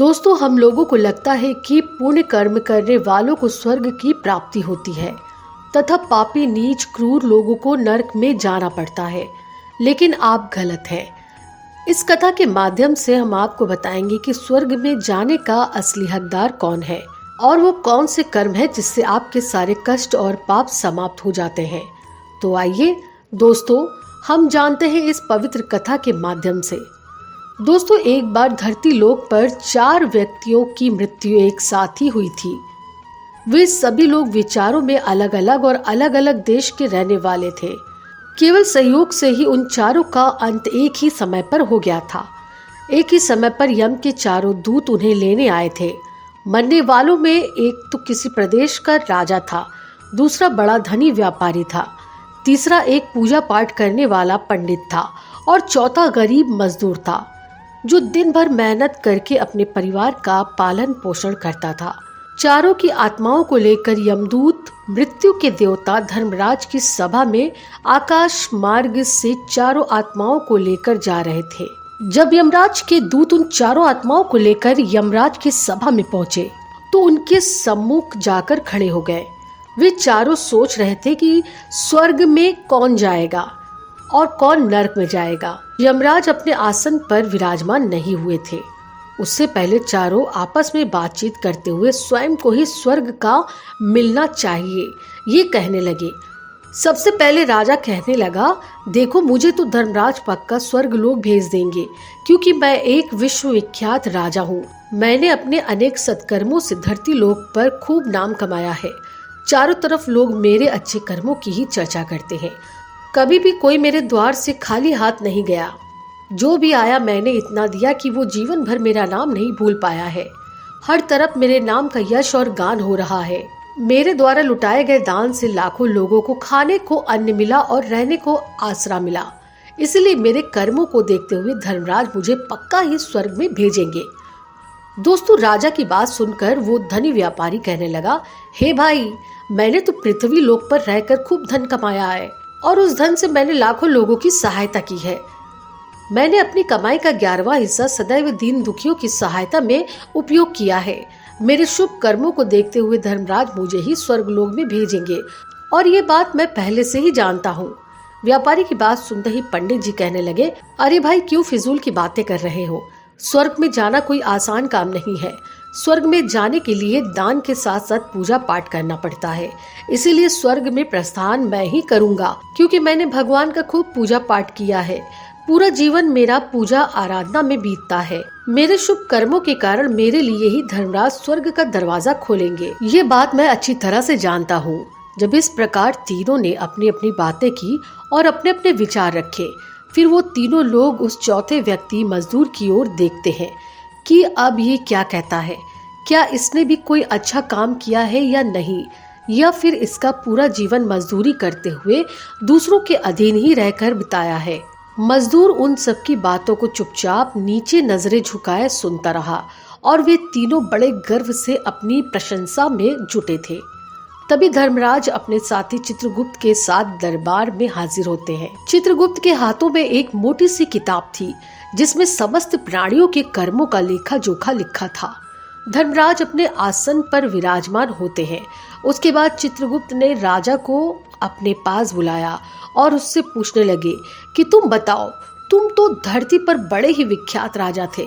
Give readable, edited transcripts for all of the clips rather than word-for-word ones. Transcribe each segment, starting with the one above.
दोस्तों, हम लोगों को लगता है कि पुण्य कर्म करने वालों को स्वर्ग की प्राप्ति होती है तथा पापी नीच क्रूर लोगों को नरक में जाना पड़ता है, लेकिन आप गलत हैं। इस कथा के माध्यम से हम आपको बताएंगे कि स्वर्ग में जाने का असली हकदार कौन है और वो कौन से कर्म है जिससे आपके सारे कष्ट और पाप समाप्त हो जाते हैं। तो आइए दोस्तों, हम जानते हैं इस पवित्र कथा के माध्यम से। दोस्तों, एक बार धरती लोक पर 4 व्यक्तियों की मृत्यु एक साथ ही हुई थी। वे सभी लोग विचारों में अलग अलग और अलग अलग देश के रहने वाले थे। केवल सहयोग से ही उन चारों का अंत एक ही समय पर हो गया था। एक ही समय पर यम के चारों दूत उन्हें लेने आए थे। मरने वालों में एक तो किसी प्रदेश का राजा था, दूसरा बड़ा धनी व्यापारी था, तीसरा एक पूजा पाठ करने वाला पंडित था और चौथा गरीब मजदूर था जो दिन भर मेहनत करके अपने परिवार का पालन पोषण करता था। चारों की आत्माओं को लेकर यमदूत मृत्यु के देवता धर्मराज की सभा में आकाश मार्ग से चारों आत्माओं को लेकर जा रहे थे। जब यमराज के दूत उन चारों आत्माओं को लेकर यमराज की सभा में पहुंचे तो उनके सम्मुख जाकर खड़े हो गए। वे चारों सोच रहे थे कि स्वर्ग में कौन जाएगा और कौन नरक में जाएगा। यमराज अपने आसन पर विराजमान नहीं हुए थे। उससे पहले चारों आपस में बातचीत करते हुए स्वयं को ही स्वर्ग का मिलना चाहिए ये कहने लगे। सबसे पहले राजा कहने लगा, देखो, मुझे तो धर्मराज पक्का स्वर्ग लोग भेज देंगे, क्योंकि मैं एक विश्वविख्यात राजा हूँ। मैंने अपने अनेक सत्कर्मों से धरती लोक पर खूब नाम कमाया है। चारों तरफ लोग मेरे अच्छे कर्मों की ही चर्चा करते हैं। कभी भी कोई मेरे द्वार से खाली हाथ नहीं गया। जो भी आया मैंने इतना दिया कि वो जीवन भर मेरा नाम नहीं भूल पाया है। हर तरफ मेरे नाम का यश और गान हो रहा है। मेरे द्वारा लुटाए गए दान से लाखों लोगों को खाने को अन्न मिला और रहने को आसरा मिला। इसलिए मेरे कर्मों को देखते हुए धर्मराज मुझे पक्का ही स्वर्ग में भेजेंगे। दोस्तों, राजा की बात सुनकर वो धनी व्यापारी कहने लगा, हे भाई, मैंने तो पृथ्वी लोक पर रहकर खूब धन कमाया है और उस धन से मैंने लाखों लोगों की सहायता की है। मैंने अपनी कमाई का 11वां हिस्सा सदैव दीन दुखियों की सहायता में उपयोग किया है। मेरे शुभ कर्मों को देखते हुए धर्मराज मुझे ही स्वर्ग लोक में भेजेंगे और ये बात मैं पहले से ही जानता हूँ। व्यापारी की बात सुनते ही पंडित जी कहने लगे, अरे भाई, क्यों फिजूल की बातें कर रहे हो। स्वर्ग में जाना कोई आसान काम नहीं है। स्वर्ग में जाने के लिए दान के साथ साथ पूजा पाठ करना पड़ता है। इसीलिए स्वर्ग में प्रस्थान मैं ही करूँगा, क्योंकि मैंने भगवान का खूब पूजा पाठ किया है। पूरा जीवन मेरा पूजा आराधना में बीतता है। मेरे शुभ कर्मों के कारण मेरे लिए ही धर्मराज स्वर्ग का दरवाजा खोलेंगे। ये बात मैं अच्छी तरह से जानता हूँ। जब इस प्रकार तीनों ने अपनी अपनी बातें की और अपने अपने विचार रखे, फिर वो तीनों लोग उस चौथे व्यक्ति मजदूर की ओर देखते हैं कि अब ये क्या कहता है। क्या इसने भी कोई अच्छा काम किया है या नहीं, या फिर इसका पूरा जीवन मजदूरी करते हुए दूसरों के अधीन ही रहकर बिताया है। मजदूर उन सबकी बातों को चुपचाप नीचे नजरें झुकाए सुनता रहा और वे तीनों बड़े गर्व से अपनी प्रशंसा में जुटे थे। तभी धर्मराज अपने साथी चित्रगुप्त के साथ दरबार में हाजिर होते हैं। चित्रगुप्त के हाथों में एक मोटी सी किताब थी जिसमें समस्त प्राणियों के कर्मों का लेखा जोखा लिखा था। धर्मराज अपने आसन पर विराजमान होते हैं। उसके बाद चित्रगुप्त ने राजा को अपने पास बुलाया और उससे पूछने लगे कि तुम बताओ, तुम तो धरती पर बड़े ही विख्यात राजा थे।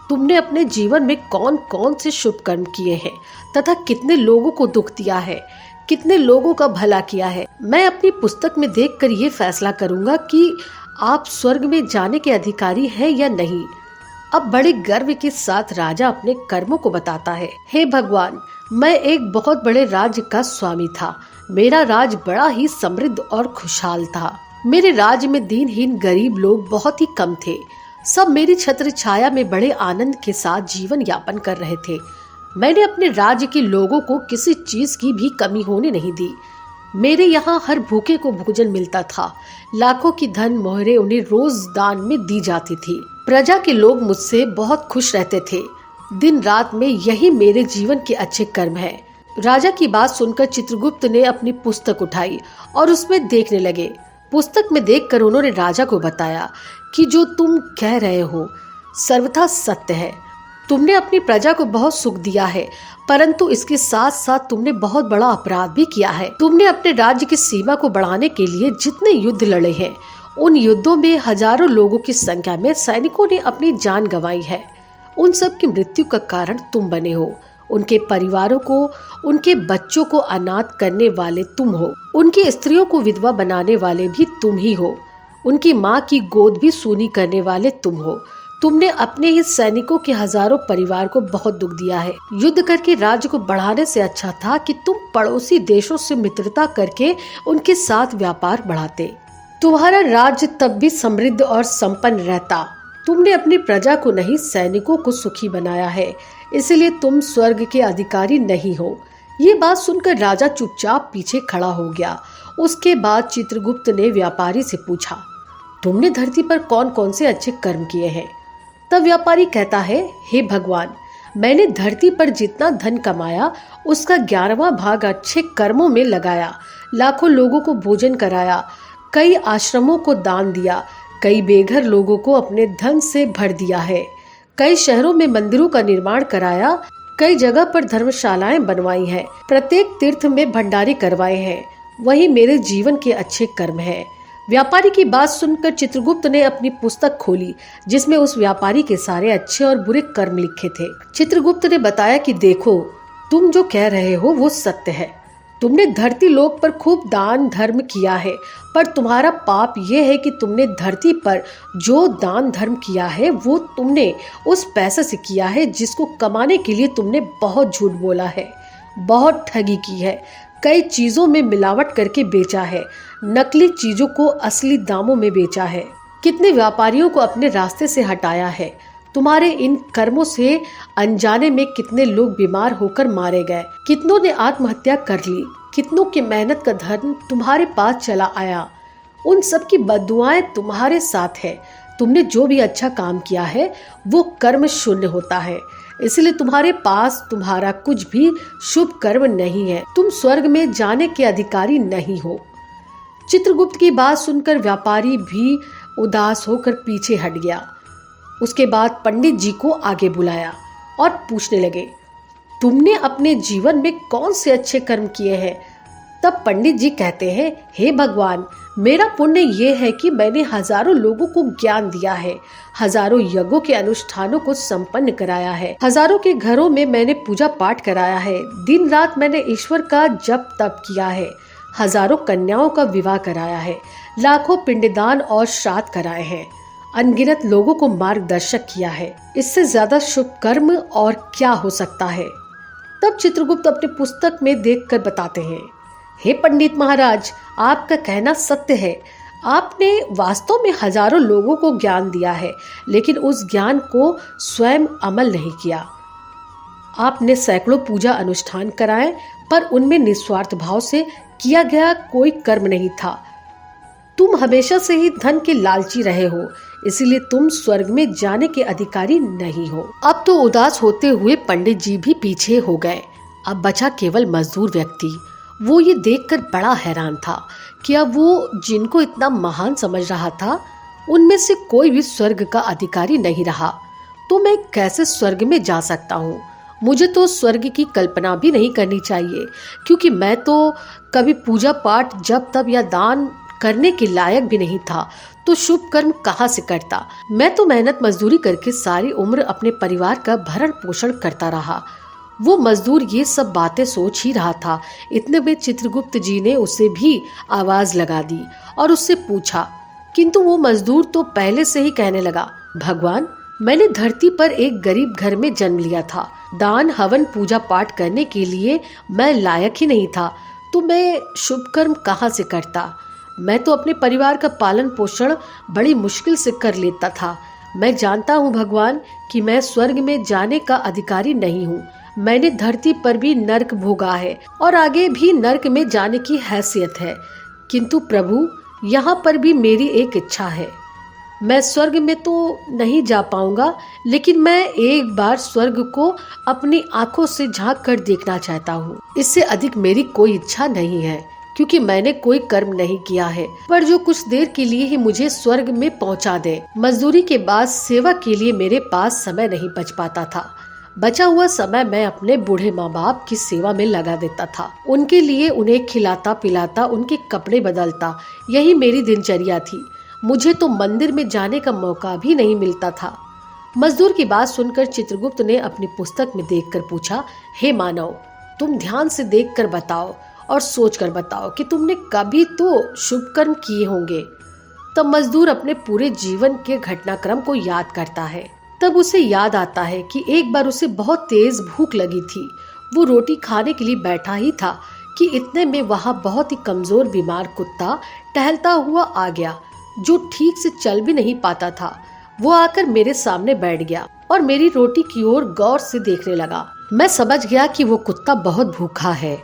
तुमने अपने जीवन में कौन कौन से शुभ कर्म किए हैं तथा कितने लोगों को दुख दिया है, कितने लोगों का भला किया है। मैं अपनी पुस्तक में देखकर ये फैसला करूंगा कि आप स्वर्ग में जाने के अधिकारी हैं या नहीं। अब बड़े गर्व के साथ राजा अपने कर्मों को बताता है। हे भगवान, मैं एक बहुत बड़े राज्य का स्वामी था। मेरा राज बड़ा ही समृद्ध और खुशहाल था। मेरे राज्य में दीनहीन गरीब लोग बहुत ही कम थे। सब मेरी छत्र छाया में बड़े आनंद के साथ जीवन यापन कर रहे थे। मैंने अपने राज्य के लोगों को किसी चीज की भी कमी होने नहीं दी। मेरे यहाँ हर भूखे को भोजन मिलता था। लाखों की धन मोहरे उन्हें रोज दान में दी जाती थी। प्रजा के लोग मुझसे बहुत खुश रहते थे। दिन रात में यही मेरे जीवन के अच्छे कर्म हैं। राजा की बात सुनकर चित्रगुप्त ने अपनी पुस्तक उठाई और उसमें देखने लगे। पुस्तक में देखकर उन्होंने राजा को बताया कि जो तुम कह रहे हो सर्वथा सत्य है। तुमने अपनी प्रजा को बहुत सुख दिया है, परंतु इसके साथ साथ तुमने बहुत बड़ा अपराध भी किया है। तुमने अपने राज्य की सीमा को बढ़ाने के लिए जितने युद्ध लड़े हैं, उन युद्धों में हजारों लोगों की संख्या में सैनिकों ने अपनी जान गंवाई है। उन सब की मृत्यु का कारण तुम बने हो। उनके परिवारों को, उनके बच्चों को अनाथ करने वाले तुम हो। उनकी स्त्रियों को विधवा बनाने वाले भी तुम ही हो। उनकी माँ की गोद भी सूनी करने वाले तुम हो। तुमने अपने ही सैनिकों के हजारों परिवार को बहुत दुख दिया है। युद्ध करके राज्य को बढ़ाने से अच्छा था कि तुम पड़ोसी देशों से मित्रता करके उनके साथ व्यापार बढ़ाते। तुम्हारा राज्य तब भी समृद्ध और संपन्न रहता। तुमने अपनी प्रजा को नहीं, सैनिकों को सुखी बनाया है, इसलिए तुम स्वर्ग के अधिकारी नहीं हो। ये बात सुनकर राजा चुपचाप पीछे खड़ा हो गया। उसके बाद चित्रगुप्त ने व्यापारी से पूछा, तुमने धरती पर कौन कौन से अच्छे कर्म किए हैं? तब व्यापारी कहता है, हे भगवान, मैंने धरती पर जितना धन कमाया उसका 11वां भाग अच्छे कर्मों में लगाया। लाखों लोगों को भोजन कराया, कई आश्रमों को दान दिया, कई बेघर लोगों को अपने धन से भर दिया है, कई शहरों में मंदिरों का निर्माण कराया, कई जगह पर धर्मशालाएं बनवाई हैं, प्रत्येक तीर्थ में भंडारे करवाए हैं। वही मेरे जीवन के अच्छे कर्म हैं। व्यापारी की बात सुनकर चित्रगुप्त ने अपनी पुस्तक खोली, जिसमें उस व्यापारी के सारे अच्छे और बुरे कर्म लिखे थे। चित्रगुप्त ने बताया कि देखो, तुम जो कह रहे हो वो सत्य है। तुमने धरती लोक पर खूब दान धर्म किया है, पर तुम्हारा पाप ये है कि तुमने धरती पर जो दान धर्म किया है वो तुमने उस पैसे से किया है जिसको कमाने के लिए तुमने बहुत झूठ बोला है, बहुत ठगी की है, कई चीजों में मिलावट करके बेचा है, नकली चीजों को असली दामों में बेचा है, कितने व्यापारियों को अपने रास्ते से हटाया है। तुम्हारे इन कर्मों से अनजाने में कितने लोग बीमार होकर मारे गए, कितनों ने आत्महत्या कर ली, कितनों की मेहनत का धन तुम्हारे पास चला आया। उन सब की बद्दुआएं तुम्हारे साथ है। तुमने जो भी अच्छा काम किया है वो कर्म शून्य होता है, इसलिए तुम्हारे पास तुम्हारा कुछ भी शुभ कर्म नहीं है। तुम स्वर्ग में जाने के अधिकारी नहीं हो। चित्रगुप्त की बात सुनकर व्यापारी भी उदास होकर पीछे हट गया। उसके बाद पंडित जी को आगे बुलाया और पूछने लगे, तुमने अपने जीवन में कौन से अच्छे कर्म किए हैं? तब पंडित जी कहते हैं, हे भगवान, मेरा पुण्य ये है कि मैंने हजारों लोगों को ज्ञान दिया है, हजारों यज्ञों के अनुष्ठानों को संपन्न कराया है, हजारों के घरों में मैंने पूजा पाठ कराया है, दिन रात मैंने ईश्वर का जप तप किया है, हजारों कन्याओं का विवाह कराया है, लाखों पिंडदान और श्राद्ध कराए हैं, अनगिनत लोगों को मार्गदर्शक किया है। इससे ज्यादा शुभ कर्म और क्या हो सकता है? तब चित्रगुप्त अपने पुस्तक में देखकर बताते हैं, हे पंडित महाराज, आपका कहना सत्य है। आपने वास्तव में हजारों लोगों को ज्ञान दिया है, लेकिन उस ज्ञान को स्वयं अमल नहीं किया। आपने सैकड़ों पूजा अनुष्ठान कराए, पर उनमें निस्वार्थ भाव से किया गया कोई कर्म नहीं था। तुम हमेशा से ही धन के लालची रहे हो, इसीलिए तुम स्वर्ग में जाने के अधिकारी नहीं हो। अब तो उदास होते हुए पंडित जी भी पीछे हो गए। अब बचा केवल मजदूर व्यक्ति। वो ये देखकर बड़ा हैरान था कि अब वो जिनको इतना महान समझ रहा था, उनमें से कोई भी स्वर्ग का अधिकारी नहीं रहा। तो मैं कैसे स्वर्ग में जा सकता हूँ? मुझे तो स्वर्ग की कल्पना भी नहीं करनी चाहिए, क्योंकि मैं तो कभी पूजा पाठ जप तप या दान करने के लायक भी नहीं था, तो शुभ कर्म कहाँ से करता? मैं तो मेहनत मजदूरी करके सारी उम्र अपने परिवार का भरण पोषण करता रहा। वो मजदूर ये सब बातें सोच ही रहा था, इतने में चित्रगुप्त जी ने उसे भी आवाज लगा दी और उससे पूछा, किंतु वो मजदूर तो पहले से ही कहने लगा, भगवान, मैंने धरती पर एक गरीब घर में जन्म लिया था। दान हवन पूजा पाठ करने के लिए मैं लायक ही नहीं था, तो मैं शुभ कर्म कहाँ से करता? मैं तो अपने परिवार का पालन पोषण बड़ी मुश्किल से कर लेता था। मैं जानता हूँ भगवान कि मैं स्वर्ग में जाने का अधिकारी नहीं हूँ। मैंने धरती पर भी नर्क भोगा है और आगे भी नर्क में जाने की हैसियत है, किंतु प्रभु, यहाँ पर भी मेरी एक इच्छा है। मैं स्वर्ग में तो नहीं जा पाऊंगा, लेकिन मैं एक बार स्वर्ग को अपनी आंखों से झांक कर देखना चाहता हूँ। इससे अधिक मेरी कोई इच्छा नहीं है, क्योंकि मैंने कोई कर्म नहीं किया है, पर जो कुछ देर के लिए ही मुझे स्वर्ग में पहुंचा दे। मजदूरी के बाद सेवा के लिए मेरे पास समय नहीं बच पाता था। बचा हुआ समय मैं अपने बूढ़े माँ बाप की सेवा में लगा देता था। उनके लिए उन्हें खिलाता पिलाता, उनके कपड़े बदलता, यही मेरी दिनचर्या थी। मुझे तो मंदिर में जाने का मौका भी नहीं मिलता था। मजदूर की बात सुनकर चित्रगुप्त ने अपनी पुस्तक में देखकर पूछा, हे मानव, तुम ध्यान से देखकर बताओ और सोचकर बताओ कि तुमने कभी तो शुभ कर्म किए होंगे। तब मजदूर अपने पूरे जीवन के घटनाक्रम को याद करता है। तब उसे याद आता है कि एक बार उसे बहुत तेज भूख लगी थी। वो रोटी खाने के लिए बैठा ही था कि इतने में वहाँ बहुत ही कमजोर बीमार कुत्ता टहलता हुआ आ गया, जो ठीक से चल भी नहीं पाता था। वो आकर मेरे सामने बैठ गया और मेरी रोटी की ओर गौर से देखने लगा। मैं समझ गया कि वो कुत्ता बहुत भूखा है।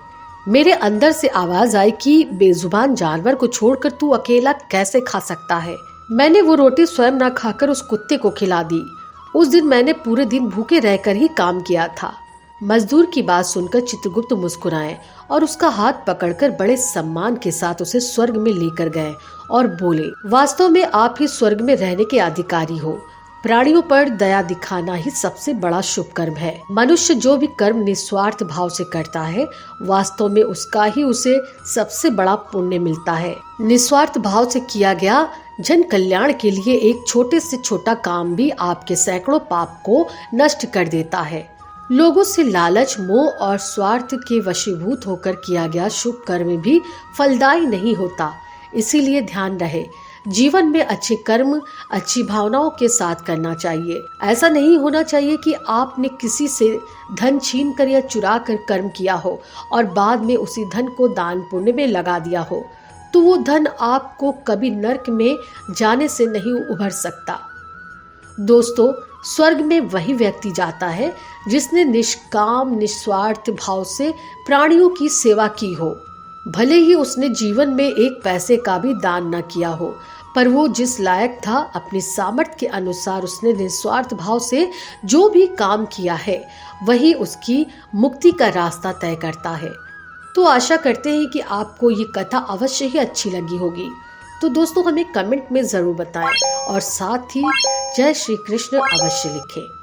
मेरे अंदर से आवाज आई कि बेजुबान जानवर को छोड़कर तू अकेला कैसे खा सकता है। मैंने वो रोटी स्वयं न खाकर उस कुत्ते को खिला दी। उस दिन मैंने पूरे दिन भूखे रहकर ही काम किया था। मजदूर की बात सुनकर चित्रगुप्त मुस्कुराए और उसका हाथ पकड़कर बड़े सम्मान के साथ उसे स्वर्ग में लेकर गए और बोले, वास्तव में आप ही स्वर्ग में रहने के अधिकारी हो। प्राणियों पर दया दिखाना ही सबसे बड़ा शुभ कर्म है। मनुष्य जो भी कर्म निस्वार्थ भाव से करता है, वास्तव में उसका ही उसे सबसे बड़ा पुण्य मिलता है। निस्वार्थ भाव से किया गया जन कल्याण के लिए एक छोटे से छोटा काम भी आपके सैकड़ों पाप को नष्ट कर देता है। लोगों से लालच, मोह और स्वार्थ के वशीभूत होकर किया गया शुभ कर्म भी फलदायी नहीं होता। इसीलिए ध्यान रहे, जीवन में अच्छे कर्म अच्छी भावनाओं के साथ करना चाहिए। ऐसा नहीं होना चाहिए कि आपने किसी से धन छीन कर या चुरा कर कर्म किया हो और बाद में उसी धन को दान पुण्य में लगा दिया हो, तो वो धन आपको कभी नरक में जाने से नहीं उभर सकता। दोस्तों, स्वर्ग में वही व्यक्ति जाता है जिसने निष्काम निस्वार्थ भाव से प्राणियों की सेवा की हो। भले ही उसने जीवन में एक पैसे का भी दान न किया हो, पर वो जिस लायक था, अपनी सामर्थ्य के अनुसार उसने निस्वार्थ भाव से जो भी काम किया है, वही उसकी मुक्ति का रास्ता तय करता है। तो आशा करते हैं कि आपको ये कथा अवश्य ही अच्छी लगी होगी। तो दोस्तों, हमें कमेंट में जरूर बताएं और साथ ही जय श्री कृष्ण अवश्य लिखें।